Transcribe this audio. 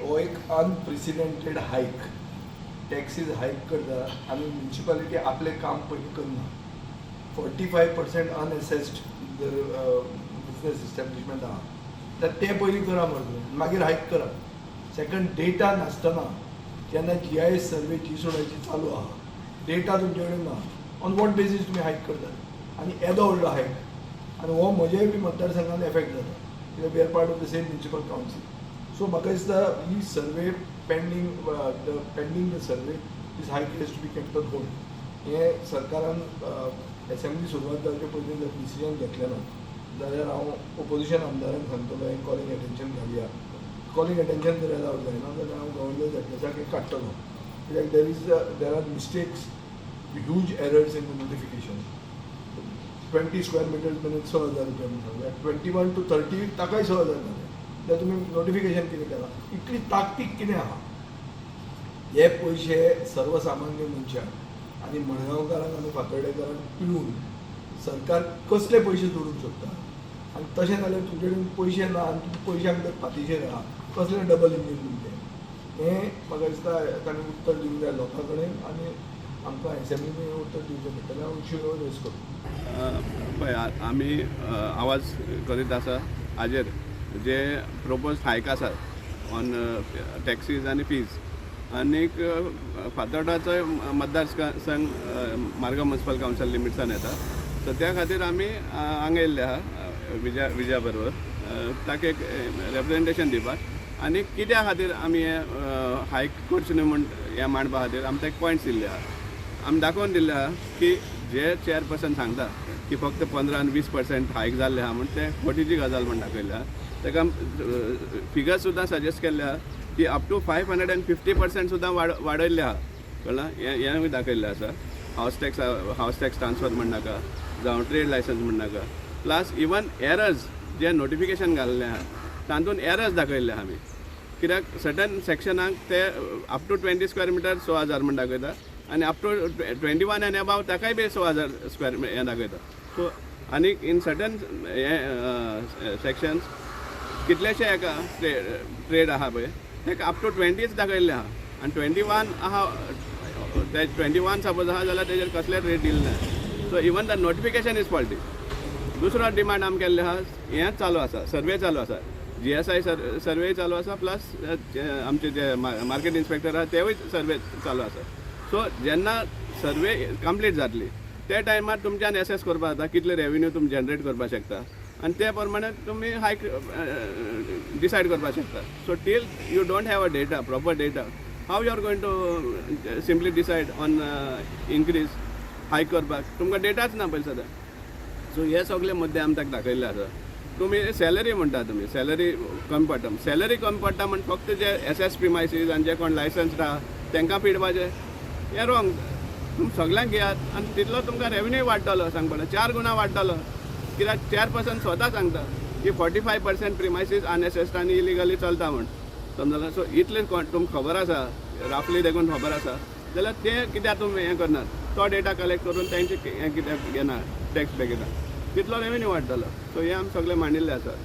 हो एक अनप्रेसिडेंटेड हायक. टॅक्सीज हायक करता आनी म्युन्सिपालिटी आपलें काम पयलीं करना. 45% अनएसेस्ड जर बिजनेस इस्टॅब्लिशमेंट आहा तर ते पयलीं करा मरे, मागीर हायक करा. सेकंड, डेटा नासतना जेन्ना GIS सर्वे सोडायची चालू आहा, डेटा तुमचे कडेन ना, ऑन वॉट बेसीस तुमी हायक करतात आनी येदो व्हडलो हायक. आनी हो म्हजेय बी मतदारसंघान एफेक्ट जाता, कित्याक we are part of the same municipal council. So म्हाका दिसता ही survey pending the survey this हायक has to be kept on hold. हें सरकारान असेंब्ली सुरवात जावचे पयलीं जर डिसिजन घेतलें ना जाल्यार हांव ओपोजिशन आमदारांक सांगतलो हें कॉलिंग एटेन्शन घालया. कॉलिंग एटेन्शन जर अलावड जायना जाल्यार हांव गव्हर्नर झटकेसाक हें काडटलो, कित्याक there our mistakes, huge errors in the notification. 20 square metres minute 6,000 रुपया म्हणटा, 21 to 30 ताकाय 6,000 जाले. जाल्यार तुमी नोटिफिकेशन कितें केलां? इतली ताकतीक कितें आहा? हे पयशे सर्वसामान्य मनशाक आनी मडगांवकारांक आनी फातर्डेकारांक पिळून सरकार कसले पयशे जोडूंक सोदता? आनी तशें जाल्यार तुमचे कडेन पयशे ना आनी तुमी पयशांक तर फाटीचेर आहा, कसलें डबल इंजीन तुमचें? हें म्हाका दिसता ताणें उत्तर दिवंक जाय लोकां कडेन आनी आमकां असेंब्लीन उत्तर दिवचें पडटलें. हांव इश्यू रेज करतां. पळय आमी आवाज करीत आसा हाजेर जे प्रोपोज हायक आसा ऑन टॅक्सीज आनी फीज. आनीक फातोर्डाचो मतदारसंघ मारगांव म्युन्सिपल कावन्सिल लिमिट्सान येता, सो त्या खातीर आमी हांगा येयल्ले आहा विजया बरोबर ताका एक रेप्रेजेंटेशन दिवपाक. आनी कित्या खातीर आमी हें हायक करचें न्हय म्हण हें मांडपा खातीर आमकां एक पॉयंट्स दिल्ले आहा. आमी दाखोवन दिल्ले आहा की जे चेअरपर्सन सांगता की फक्त 15 आनी 20% हायक जाल्ले आहा म्हण ते खोटीची गजाल म्हण दाखयल्ले आहा. ताका फिगर्स सुद्दां सजेस्ट केल्ले आहा की अप टू 550% सुद्दां वाडयल्ले आहा. कळ्ळां? हें दाखयल्लें आसा. हावस टॅक्स ट्रान्सफर म्हण नाका, जावं ट्रेड लायसन्स म्हण नाका, प्लस इवन एरर्स जे नोटिफिकेशन घाल्लें आहा तातूंत एरर्स दाखयल्ले आहा आमी. कित्याक सर्टन सेक्शनाक ते अप टू 20 स्क्वेअर मिटर 6,000 म्हण दाखयता आनी अप टू 21 एंड अबाव ताकाय बी 6,000 स्क्वेअर हें दाखयता. सो आनी इन सर्टन सेक्शन्स कितलेशे हेका ट्रेड आहा पळय ताका अप टू 20च दाखयल्ले आहा आनी 21 आहा ते 21 सपोज आहा जाल्यार तेजेर कसलेच रेट दिल्ले ना. So even the notification is faulty. दुसरो डिमांड आमी केल्ले आहा, हें चालू आसा, सर्वे चालू आसा, GSI सर्वे चालू आसा, प्लस आमचे जे मार्केट इन्स्पेक्टर आहा तेवूय सर्वे चालू आसा. सो जेन्ना सर्वे कंप्लीट जातली त्या टायमार तुमच्यान एसेस करपा जाता कितले रेवेन्यू तुमी जनरेट करपाक शकता आनी ते प्रमाणे तुमी हायक डिसायड करपाक शकता. So till you don't have a data, proper data, how you are going to simply decide on increase हायक करपाक? तुमकां डेटाच ना पळय सद्या. सो हे सगळे मुद्दे आमी ताका दाखयल्ले आसा. तुमी सॅलरी म्हणटा, तुमी सॅलरी कमी पडटा, सॅलरी कमी पडटा म्हण फक्त जे SS प्रिमायसीस आनी जे कोण लायसन्स आहा तांकां फिडपाचें, हें रॉंग. तुमी सगळ्यांक घेयात आनी तितलो तुमकां रेवेन्यू वाडटलो, सांगपा 4 गुणा वाडटलो. कित्याक चेअरपर्सन स्वता सांगता की 45% प्रिमायसीस अनएसेस्ड आनी इलिगली चलता म्हण, समजलें? सो इतलें तुमकां खबर आसा, राफली देखून खबर आसा जाल्यार ते कित्याक तुमी हें करनात? तो डेटा कलेक्ट करून तेंचे हें कित्याक घेना टॅक्स पे घेता, तितलो रेवेन्यू वाडटलो. सो हें आमी सगळें मांडिल्लें आसा.